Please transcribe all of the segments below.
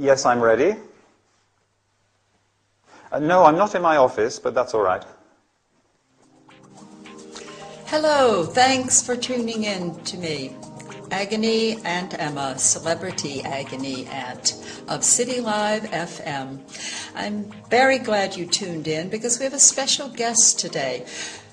Yes, I'm ready. No, I'm not in my office, but that's all right. Hello, thanks for tuning in to me. Agony Aunt Emma, celebrity agony aunt of City Live FM. I'm very glad you tuned in because we have a special guest today.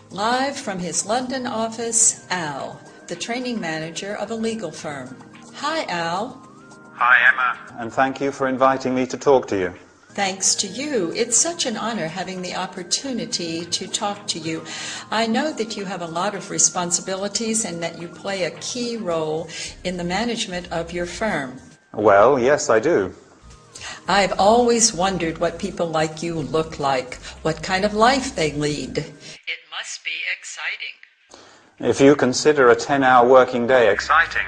Live from his London office, Al, the training manager of a legal firm. Hi, Al. Hi, Emma. And thank you for inviting me to talk to you. Thanks to you. It's such an honor having the opportunity to talk to you. I know that you have a lot of responsibilities and that you play a key role in the management of your firm. Well, yes, I do. I've always wondered what people like you look like, what kind of life they lead. It must be exciting. If you consider a 10-hour working day exciting.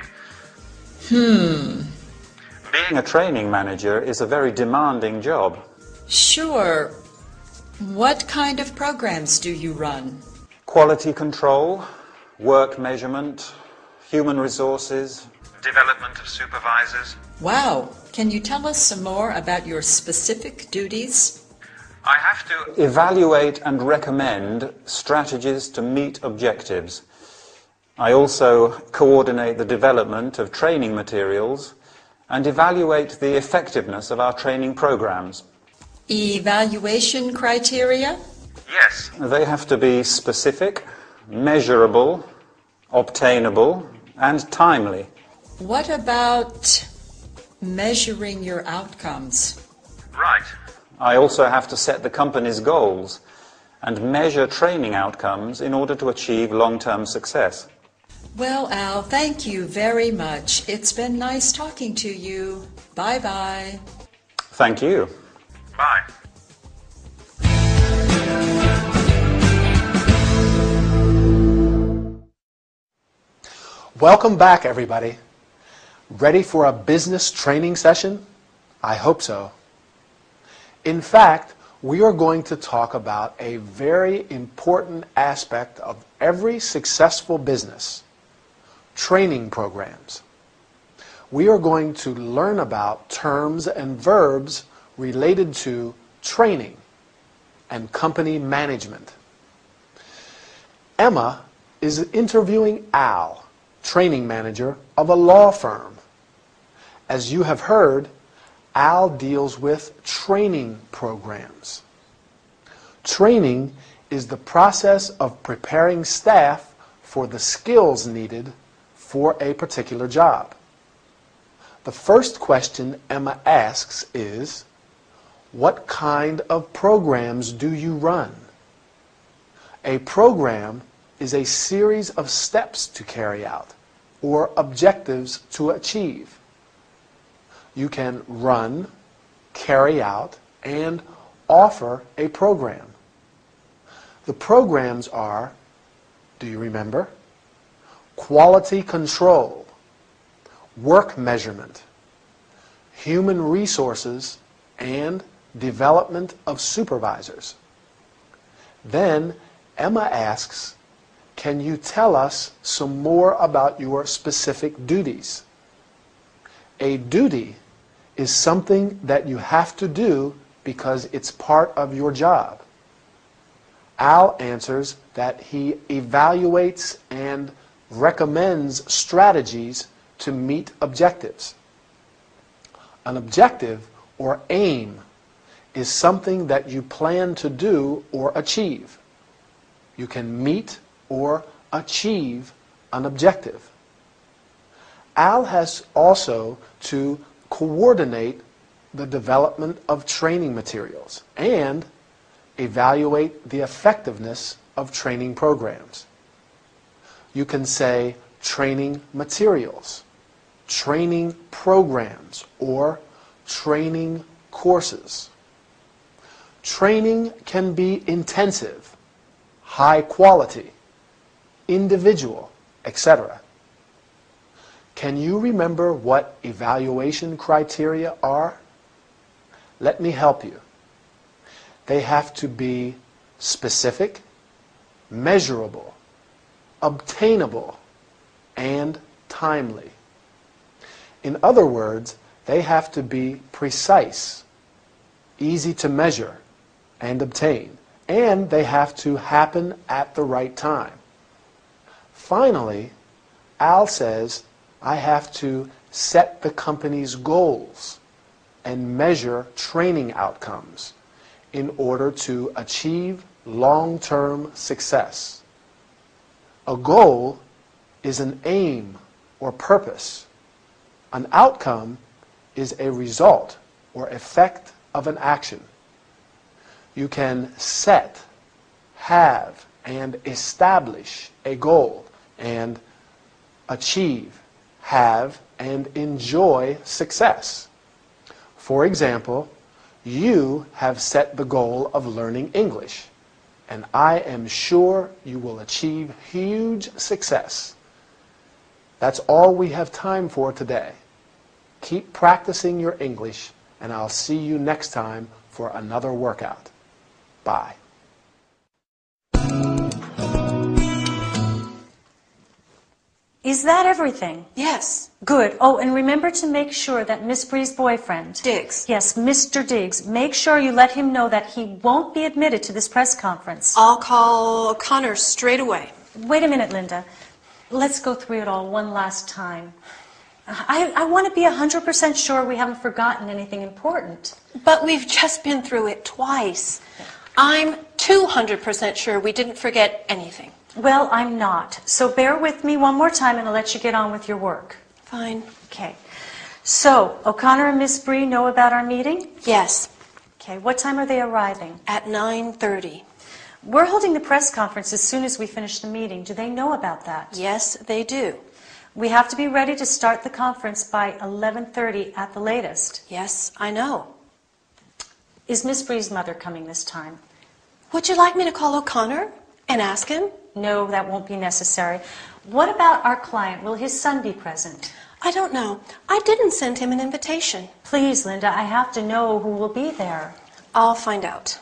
Being a training manager is a very demanding job. Sure. What kind of programs do you run? Quality control, work measurement, human resources, development of supervisors. Wow. Can you tell us some more about your specific duties? I have to evaluate and recommend strategies to meet objectives. I also coordinate the development of training materials and evaluate the effectiveness of our training programs. Evaluation criteria? Yes. They have to be specific, measurable, obtainable, and timely. What about measuring your outcomes? Right. I also have to set the company's goals and measure training outcomes in order to achieve long-term success. Well, Al, thank you very much. It's been nice talking to you. Bye-bye. Thank you. Bye. Welcome back, everybody. Ready for a business training session? I hope so. In fact, we are going to talk about a very important aspect of every successful business: training programs. We are going to learn about terms and verbs related to training and company management. Emma is interviewing Al, training manager of a law firm. As you have heard, Al deals with training programs. Training is the process of preparing staff for the skills needed for a particular job. The first question Emma asks is, what kind of programs do you run? A program is a series of steps to carry out or objectives to achieve. You can run, carry out, and offer a program. The programs are, do you remember? Quality control, work measurement, human resources, and development of supervisors. Then Emma asks, can you tell us some more about your specific duties? A duty is something that you have to do because it's part of your job. Al answers that he evaluates and recommends strategies to meet objectives. An objective, or aim, is something that you plan to do or achieve. You can meet or achieve an objective. Al has also to coordinate the development of training materials and evaluate the effectiveness of training programs. You can say training materials, training programs, or training courses. Training can be intensive, high quality, individual, etc. Can you remember what evaluation criteria are? Let me help you. They have to be specific, measurable, obtainable, and timely. In other words, They have to be precise, easy to measure and obtain, and they have to happen at the right time. Finally, Al says, I have to set the company's goals and measure training outcomes in order to achieve long-term success. A goal is an aim or purpose. An outcome is a result or effect of an action. You can set, have, and establish a goal and achieve, have, and enjoy success. For example, you have set the goal of learning English, and I am sure you will achieve huge success. That's all we have time for today. Keep practicing your English, and I'll see you next time for another workout. Bye. Is that everything? Yes. Good. Oh, and remember to make sure that Miss Bree's boyfriend... Diggs. Yes, Mr. Diggs. Make sure you let him know that he won't be admitted to this press conference. I'll call O'Connor straight away. Wait a minute, Linda. Let's go through it all one last time. I want to be 100% sure we haven't forgotten anything important. But we've just been through it twice. I'm 200% sure we didn't forget anything. Well, I'm not. So bear with me one more time and I'll let you get on with your work. Fine. Okay. So, O'Connor and Miss Bree know about our meeting? Yes. Okay, what time are they arriving? At 9:30. We're holding the press conference as soon as we finish the meeting. Do they know about that? Yes, they do. We have to be ready to start the conference by 11:30 at the latest. Yes, I know. Is Miss Bree's mother coming this time? Would you like me to call O'Connor and ask him? No, that won't be necessary. What about our client? Will his son be present? I don't know. I didn't send him an invitation. Please, Linda, I have to know who will be there. I'll find out.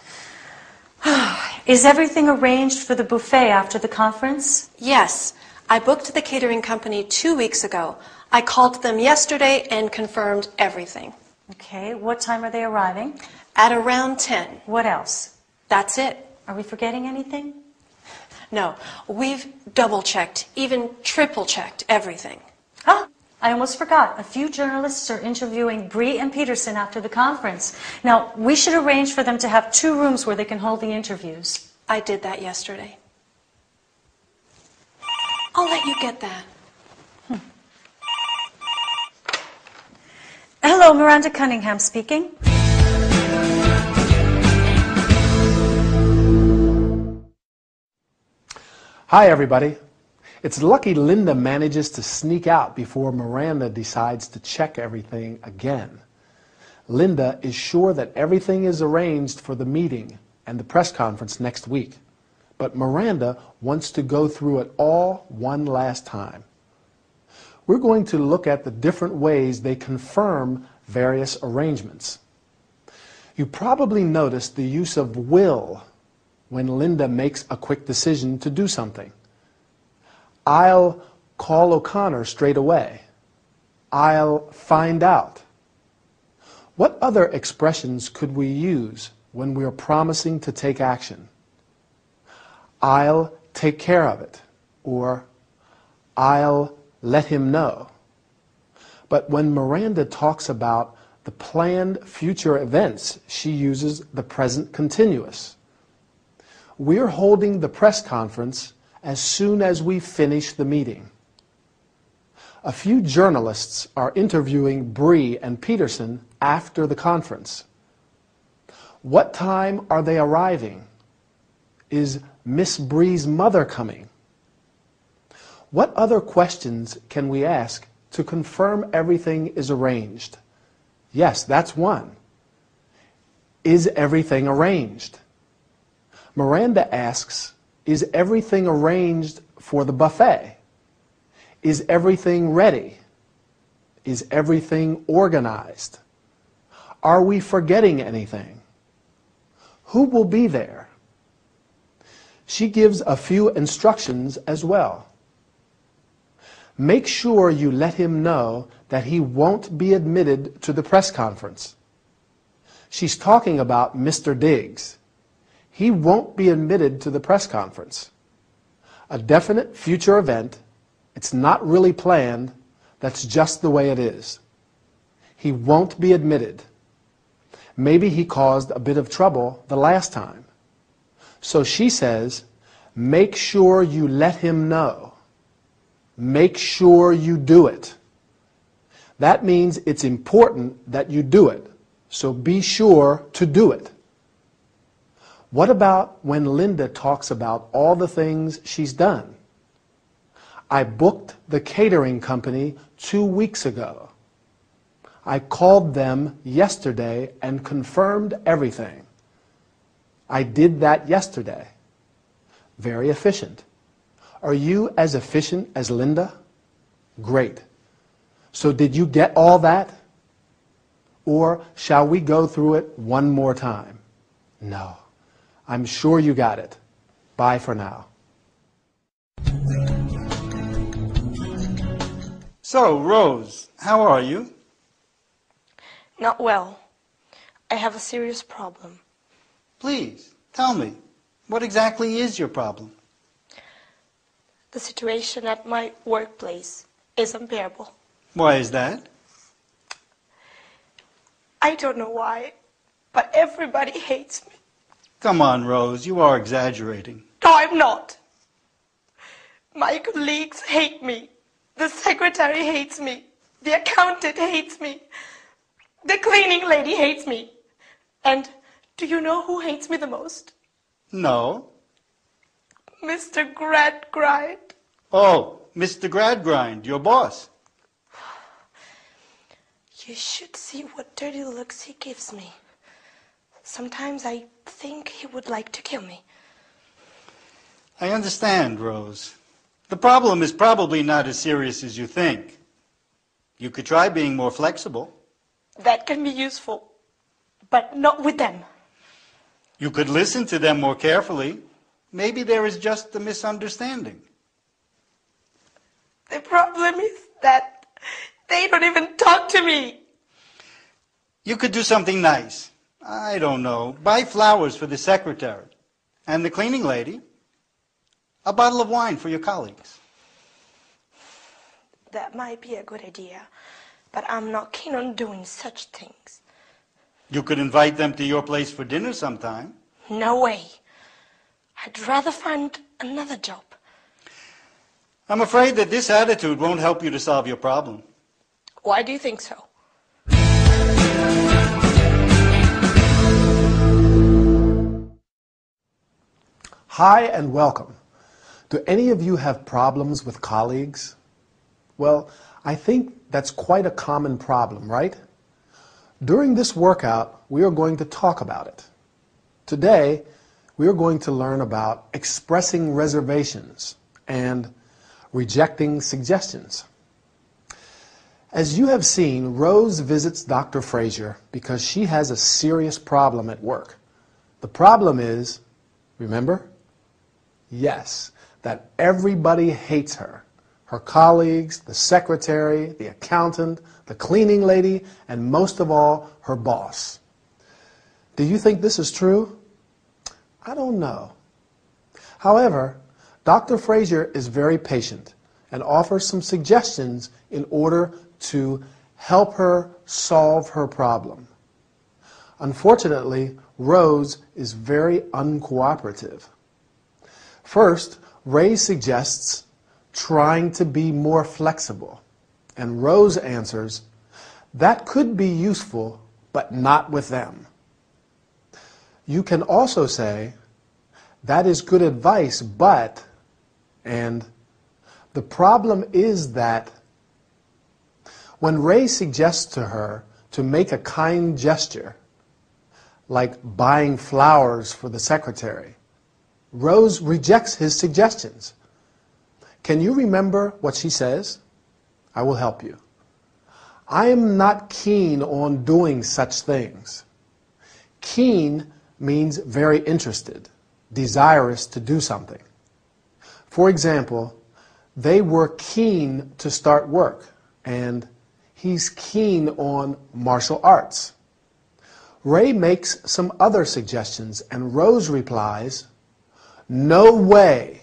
Is everything arranged for the buffet after the conference? Yes. I booked the catering company 2 weeks ago. I called them yesterday and confirmed everything. Okay, what time are they arriving? At around 10. What else? That's it. Are we forgetting anything? No, we've double-checked, even triple-checked everything. Ah, I almost forgot. A few journalists are interviewing Bree and Peterson after the conference. Now, we should arrange for them to have 2 rooms where they can hold the interviews. I did that yesterday. I'll let you get that. Hello, Miranda Cunningham speaking. Hi, everybody. It's lucky Linda manages to sneak out before Miranda decides to check everything again. Linda is sure that everything is arranged for the meeting and the press conference next week. But Miranda wants to go through it all one last time. We're going to look at the different ways they confirm various arrangements. You probably noticed the use of will when Linda makes a quick decision to do something. I'll call O'Connor straight away. I'll find out. What other expressions could we use when we're promising to take action? I'll take care of it, or I'll let him know. But when Miranda talks about the planned future events, she uses the present continuous. We're holding the press conference as soon as we finish the meeting. A few journalists are interviewing Bree and Peterson after the conference. What time are they arriving? Is Miss Bree's mother coming? What other questions can we ask to confirm everything is arranged? Yes, that's one. Is everything arranged? Miranda asks, is everything arranged for the buffet? Is everything ready? Is everything organized? Are we forgetting anything? Who will be there? She gives a few instructions as well. make sure you let him know that he won't be admitted to the press conference. She's talking about Mr. Diggs. He won't be admitted to the press conference. A definite future event. It's not really planned. That's just the way it is. He won't be admitted. Maybe he caused a bit of trouble the last time. So she says, make sure you let him know. Make sure you do it. That means it's important that you do it. So be sure to do it. What about when Linda talks about all the things she's done? I booked the catering company 2 weeks ago. I called them yesterday and confirmed everything. I did that yesterday. Very efficient. Are you as efficient as Linda? Great. So did you get all that? Or shall we go through it one more time? No. I'm sure you got it. Bye for now. So, Rose, how are you? Not well. I have a serious problem. Please, tell me, what exactly is your problem? The situation at my workplace is unbearable. Why is that? I don't know why, but everybody hates me. Come on, Rose, you are exaggerating. No, I'm not. My colleagues hate me. The secretary hates me. The accountant hates me. The cleaning lady hates me. And do you know who hates me the most? No. Mr. Gradgrind. Oh, Mr. Gradgrind, your boss. You should see what dirty looks he gives me. Sometimes I think he would like to kill me. I understand, Rose. The problem is probably not as serious as you think. You could try being more flexible. That can be useful, but not with them. You could listen to them more carefully. Maybe there is just a misunderstanding. The problem is that they don't even talk to me. You could do something nice. I don't know. Buy flowers for the secretary and the cleaning lady. A bottle of wine for your colleagues. That might be a good idea, but I'm not keen on doing such things. You could invite them to your place for dinner sometime. No way. I'd rather find another job. I'm afraid that this attitude won't help you to solve your problem. Why do you think so? Hi and welcome. Do any of you have problems with colleagues? Well, I think that's quite a common problem, right? During this workout, we are going to talk about it. Today, we are going to learn about expressing reservations and rejecting suggestions. As you have seen, Rose visits Dr. Frazier because she has a serious problem at work. The problem is, remember? Yes, that everybody hates her. Her colleagues, the secretary, the accountant, the cleaning lady, and most of all, her boss. Do you think this is true? I don't know. However, Dr. Frazier is very patient and offers some suggestions in order to help her solve her problem. Unfortunately, Rose is very uncooperative. First, Ray suggests trying to be more flexible, and Rose answers, that could be useful, but not with them. You can also say, that is good advice, but, and the problem is that. When Ray suggests to her to make a kind gesture, like buying flowers for the secretary, Rose rejects his suggestions. Can you remember what she says? I will help you. I am not keen on doing such things. Keen means very interested, desirous to do something. For example, They were keen to start work, and he's keen on martial arts. Ray makes some other suggestions, and Rose replies, "No way,"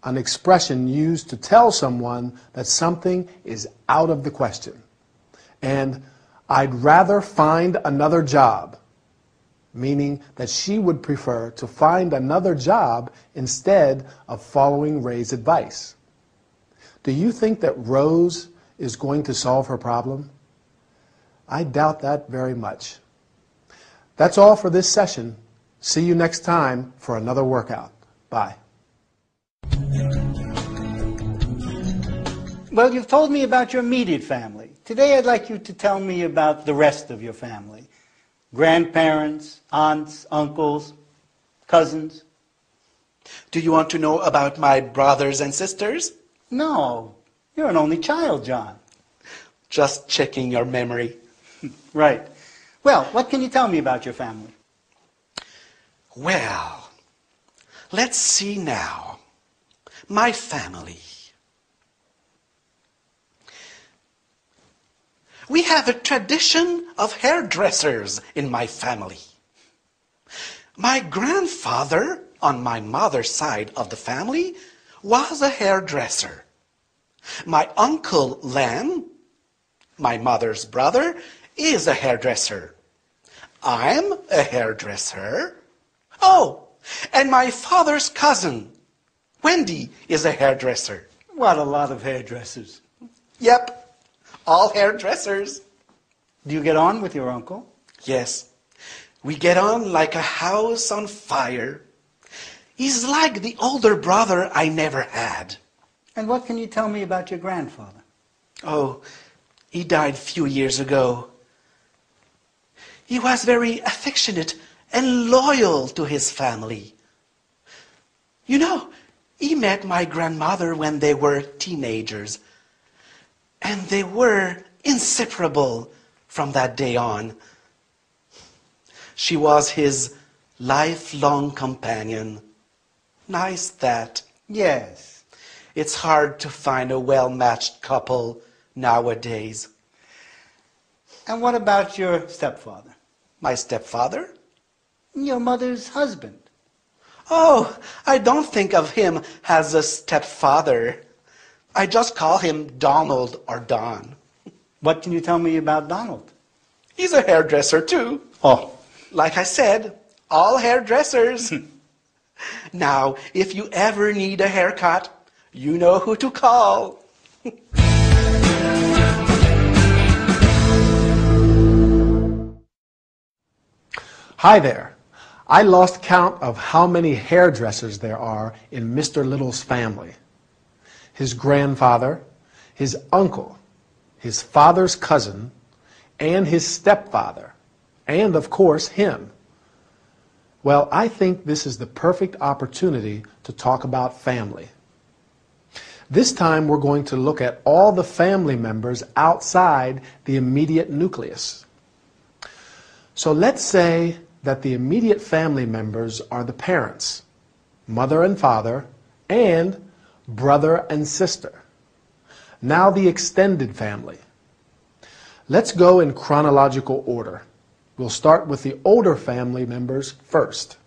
an expression used to tell someone that something is out of the question. And "I'd rather find another job," meaning that she would prefer to find another job instead of following Ray's advice. Do you think that Rose is going to solve her problem? I doubt that very much. That's all for this session. See you next time for another workout. Bye. Well, you've told me about your immediate family. Today I'd like you to tell me about the rest of your family. Grandparents, aunts, uncles, cousins. Do you want to know about my brothers and sisters? No, you're an only child, John. Just checking your memory. Right. Well, what can you tell me about your family? Well, let's see now. My family. We have a tradition of hairdressers in my family. My grandfather, on my mother's side of the family, was a hairdresser. My uncle Len, my mother's brother, is a hairdresser. I'm a hairdresser. Oh, and my father's cousin, Wendy, is a hairdresser. What a lot of hairdressers. Yep. All hairdressers. Do you get on with your uncle? Yes. We get on like a house on fire. He's like the older brother I never had. And what can you tell me about your grandfather? Oh, he died a few years ago. He was very affectionate and loyal to his family. You know, he met my grandmother when they were teenagers. And they were inseparable from that day on. She was his lifelong companion. Nice that. Yes. It's hard to find a well-matched couple nowadays. And what about your stepfather? My stepfather? Your mother's husband. Oh, I don't think of him as a stepfather. I just call him Donald or Don. What can you tell me about Donald? He's a hairdresser too. Oh. Like I said, all hairdressers. Now, if you ever need a haircut, you know who to call. Hi there. I lost count of how many hairdressers there are in Mr. Little's family. His grandfather, his uncle, his father's cousin, and his stepfather, and of course him. Well, I think this is the perfect opportunity to talk about family. This time we're going to look at all the family members outside the immediate nucleus. So let's say that the immediate family members are the parents, mother and father, and brother and sister. Now the extended family. Let's go in chronological order. We'll start with the older family members first.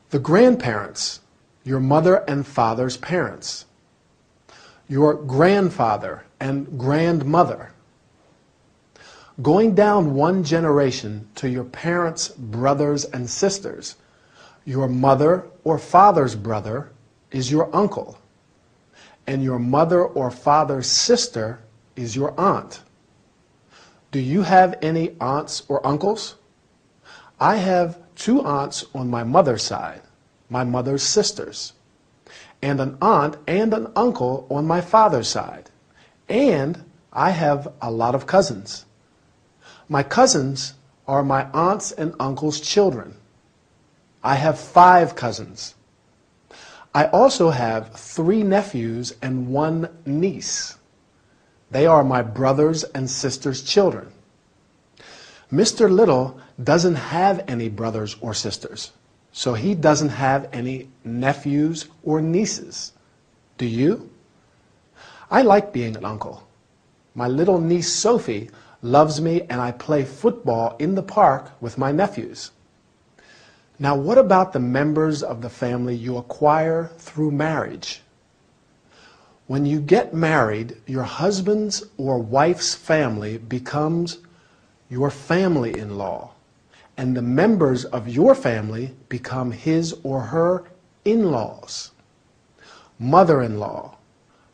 The grandparents, your mother and father's parents. Your grandfather and grandmother. Going down one generation to your parents' brothers and sisters, your mother or father's brother is your uncle, and your mother or father's sister is your aunt. Do you have any aunts or uncles? I have 2 aunts on my mother's side, my mother's sisters, and an aunt and an uncle on my father's side, and I have a lot of cousins. My cousins are my aunts and uncles' children. I have 5 cousins. I also have 3 nephews and 1 niece. They are my brothers and sisters' children. Mr. Little doesn't have any brothers or sisters, so he doesn't have any nephews or nieces. Do you? I like being an uncle. My little niece Sophie loves me and I play football in the park with my nephews. Now, what about the members of the family you acquire through marriage? When you get married, your husband's or wife's family becomes your family-in-law, and the members of your family become his or her in-laws. Mother-in-law,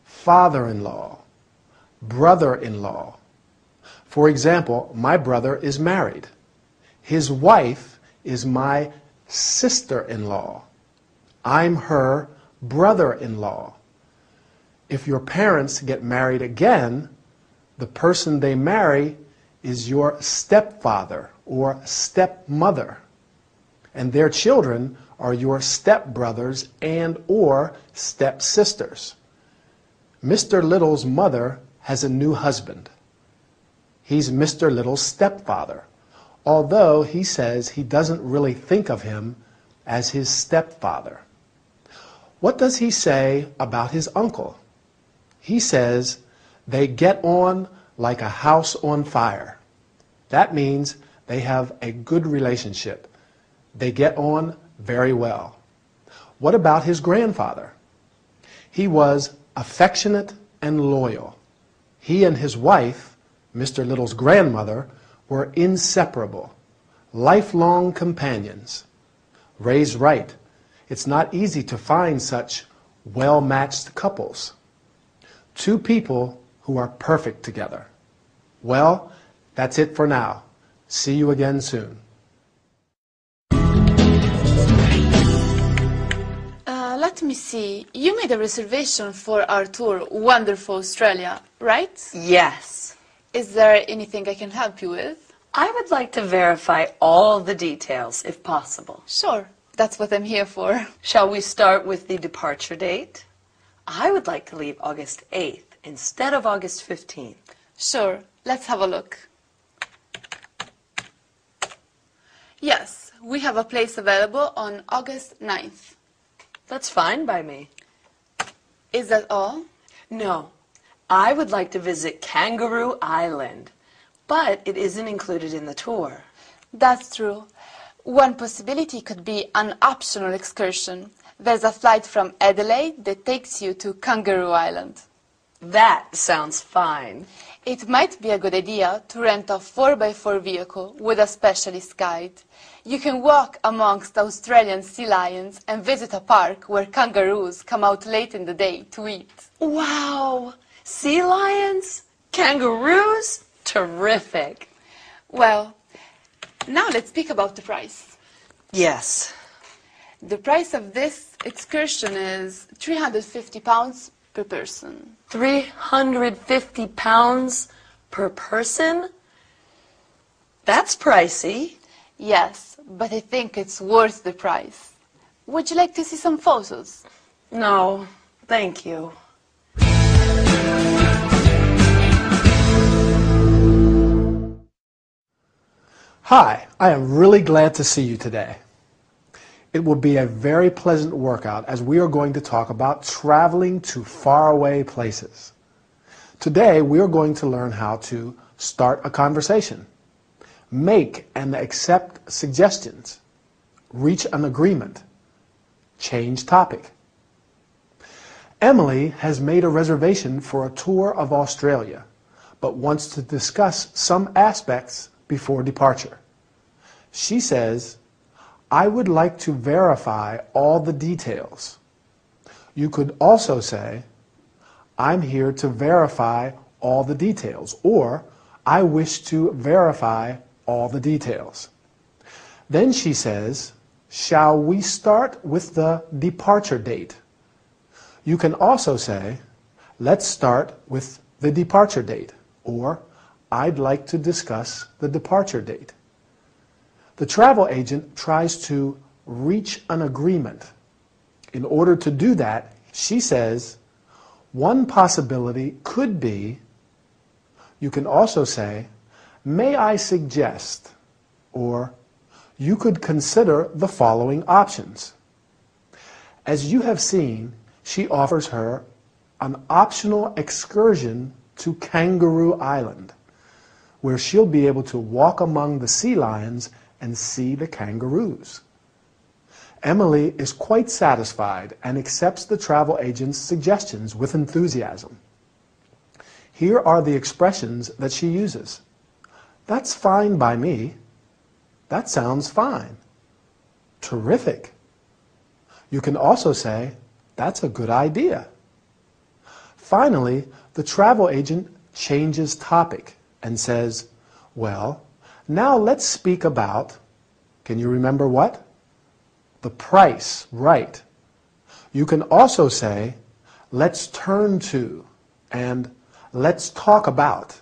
father-in-law, brother-in-law. For example, my brother is married. His wife is my sister-in-law. I'm her brother-in-law. If your parents get married again, the person they marry is your stepfather or stepmother, and their children are your stepbrothers and or stepsisters. Mr. Little's mother has a new husband. He's Mr. Little's stepfather, although he says he doesn't really think of him as his stepfather. What does he say about his uncle? He says they get on like a house on fire. That means they have a good relationship. They get on very well. What about his grandfather? He was affectionate and loyal. He and his wife, Mr. Little's grandmother, were inseparable, lifelong companions. Ray's right. It's not easy to find such well-matched couples. Two people who are perfect together. Well, that's it for now. See you again soon. Let me see. You made a reservation for our tour, Wonderful Australia, right? Yes. Is there anything I can help you with? I would like to verify all the details, if possible. Sure. That's what I'm here for. Shall we start with the departure date? I would like to leave August 8th instead of August 15th. Sure. Let's have a look. Yes, we have a place available on August 9th. That's fine by me. Is that all? No. I would like to visit Kangaroo Island, but it isn't included in the tour. That's true. One possibility could be an optional excursion. There's a flight from Adelaide that takes you to Kangaroo Island. That sounds fine. It might be a good idea to rent a 4x4 vehicle with a specialist guide. You can walk amongst Australian sea lions and visit a park where kangaroos come out late in the day to eat. Wow! Sea lions? Kangaroos? Terrific. Well, now let's speak about the price. Yes. The price of this excursion is £350 per person. £350 per person? That's pricey. Yes, but I think it's worth the price. Would you like to see some photos? No, thank you. Hi, I am really glad to see you today. It will be a very pleasant workout as we are going to talk about traveling to faraway places. Today we are going to learn how to start a conversation, make and accept suggestions, reach an agreement, change topic. Emily has made a reservation for a tour of Australia, but wants to discuss some aspects before departure. She says, I would like to verify all the details. You could also say, I'm here to verify all the details, or I wish to verify all the details. Then she says, shall we start with the departure date? You can also say, let's start with the departure date, or I'd like to discuss the departure date. The travel agent tries to reach an agreement. In order to do that, she says, one possibility could be, you can also say, may I suggest, or you could consider the following options. As you have seen, she offers her an optional excursion to Kangaroo Island, where she'll be able to walk among the sea lions and see the kangaroos. Emily is quite satisfied and accepts the travel agent's suggestions with enthusiasm. Here are the expressions that she uses. That's fine by me. That sounds fine. Terrific. You can also say, that's a good idea. Finally, the travel agent changes topic and says, well, now let's speak about, can you remember what? The price, right. You can also say, let's turn to, and let's talk about.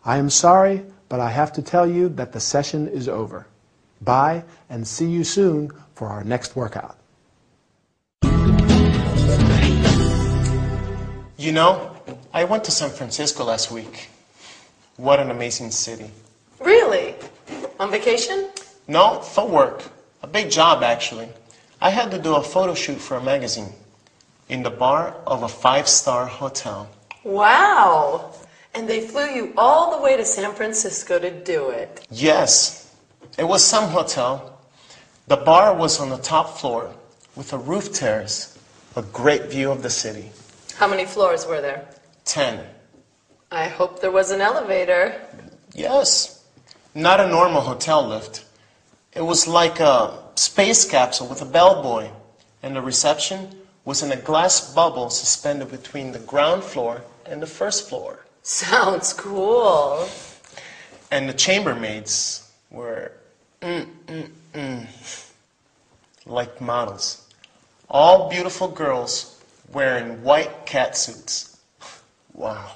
I am sorry, but I have to tell you that the session is over. Bye, and see you soon for our next workout. You know, I went to San Francisco last week. What an amazing city. Really? On vacation? No, for work. A big job, actually. I had to do a photo shoot for a magazine in the bar of a 5-star hotel. Wow! And they flew you all the way to San Francisco to do it. Yes, it was some hotel. The bar was on the top floor with a roof terrace, a great view of the city. How many floors were there? 10. I hope there was an elevator. Yes, not a normal hotel lift. It was like a space capsule with a bellboy, and the reception was in a glass bubble suspended between the ground floor and the first floor. Sounds cool. And the chambermaids were like models. All beautiful girls wearing white catsuits. Wow.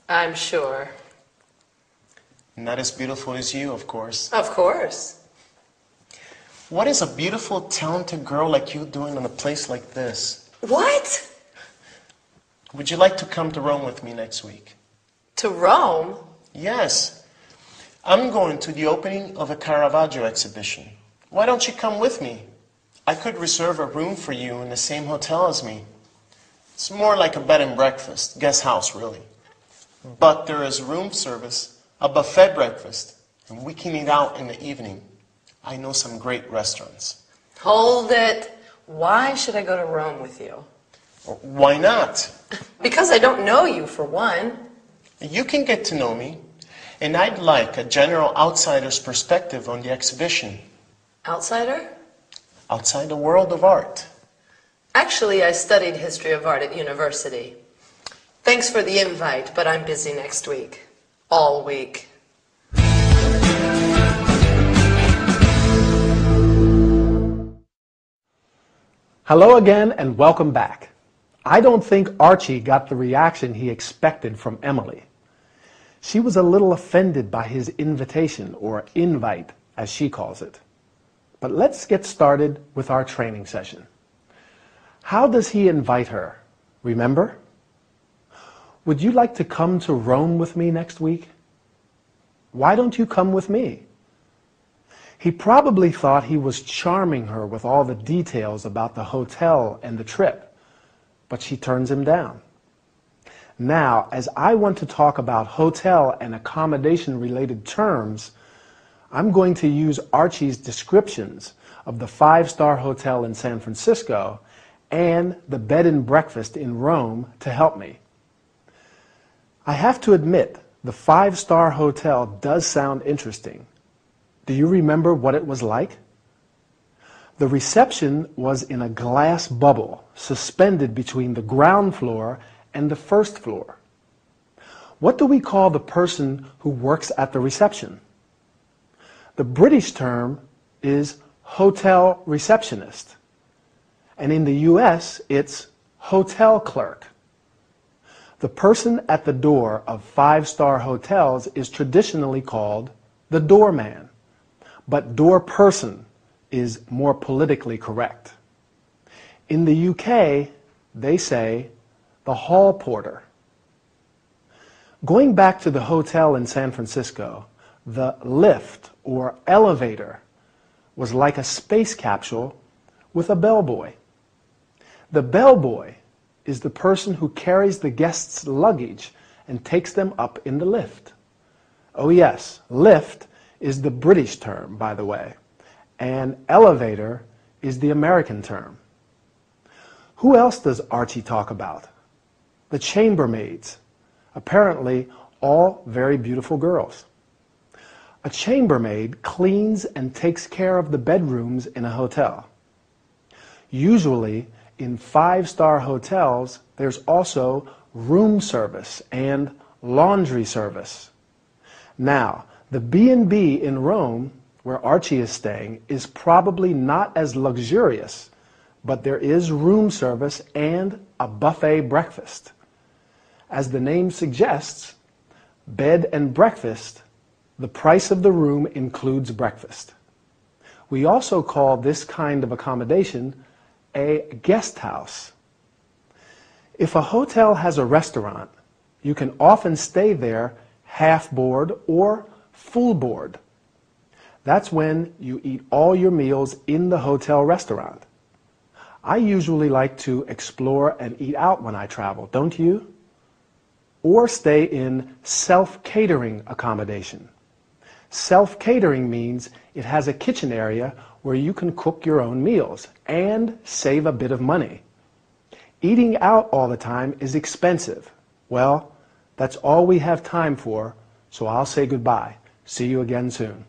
I'm sure. Not as beautiful as you, of course. Of course. What is a beautiful, talented girl like you doing in a place like this? What? Would you like to come to Rome with me next week? To Rome? Yes. I'm going to the opening of a Caravaggio exhibition. Why don't you come with me? I could reserve a room for you in the same hotel as me. It's more like a bed and breakfast, guest house really. But there is room service, a buffet breakfast, and we can eat out in the evening. I know some great restaurants. Hold it. Why should I go to Rome with you? Why not? Because I don't know you, for one. You can get to know me, and I'd like a general outsider's perspective on the exhibition. Outsider? Outside the world of art. Actually, I studied history of art at university. Thanks for the invite, but I'm busy next week. All week. Hello again and welcome back. I don't think Archie got the reaction he expected from Emily. She was a little offended by his invitation, or invite, as she calls it. But let's get started with our training session. How does he invite her? Remember? Would you like to come to Rome with me next week? Why don't you come with me? He probably thought he was charming her with all the details about the hotel and the trip, but she turns him down. Now, as I want to talk about hotel and accommodation related terms, I'm going to use Archie's descriptions of the 5-star hotel in San Francisco and the bed and breakfast in Rome to help me. I have to admit, the 5-star hotel does sound interesting. Do you remember what it was like? The reception was in a glass bubble suspended between the ground floor and the first floor. What do we call the person who works at the reception? The British term is hotel receptionist, and in the US it's hotel clerk. The person at the door of 5-star hotels is traditionally called the doorman, but door person is more politically correct. In the UK, they say the hall porter. Going back to the hotel in San Francisco, the lift or elevator was like a space capsule with a bellboy. The bellboy is the person who carries the guest's luggage and takes them up in the lift. Oh yes, lift is the British term, by the way, and elevator is the American term. Who else does Archie talk about? The chambermaids, apparently all very beautiful girls. A chambermaid cleans and takes care of the bedrooms in a hotel. Usually, in 5-star hotels, there's also room service and laundry service. Now, the B&B in Rome, where Archie is staying, is probably not as luxurious, but there is room service and a buffet breakfast. As the name suggests, bed and breakfast, the price of the room includes breakfast. We also call this kind of accommodation a guest house. If a hotel has a restaurant, you can often stay there half board or full board. That's when you eat all your meals in the hotel restaurant. I usually like to explore and eat out when I travel, don't you? Or stay in self-catering accommodation. Self-catering means it has a kitchen area where you can cook your own meals and save a bit of money. Eating out all the time is expensive. Well, that's all we have time for, so I'll say goodbye. See you again soon.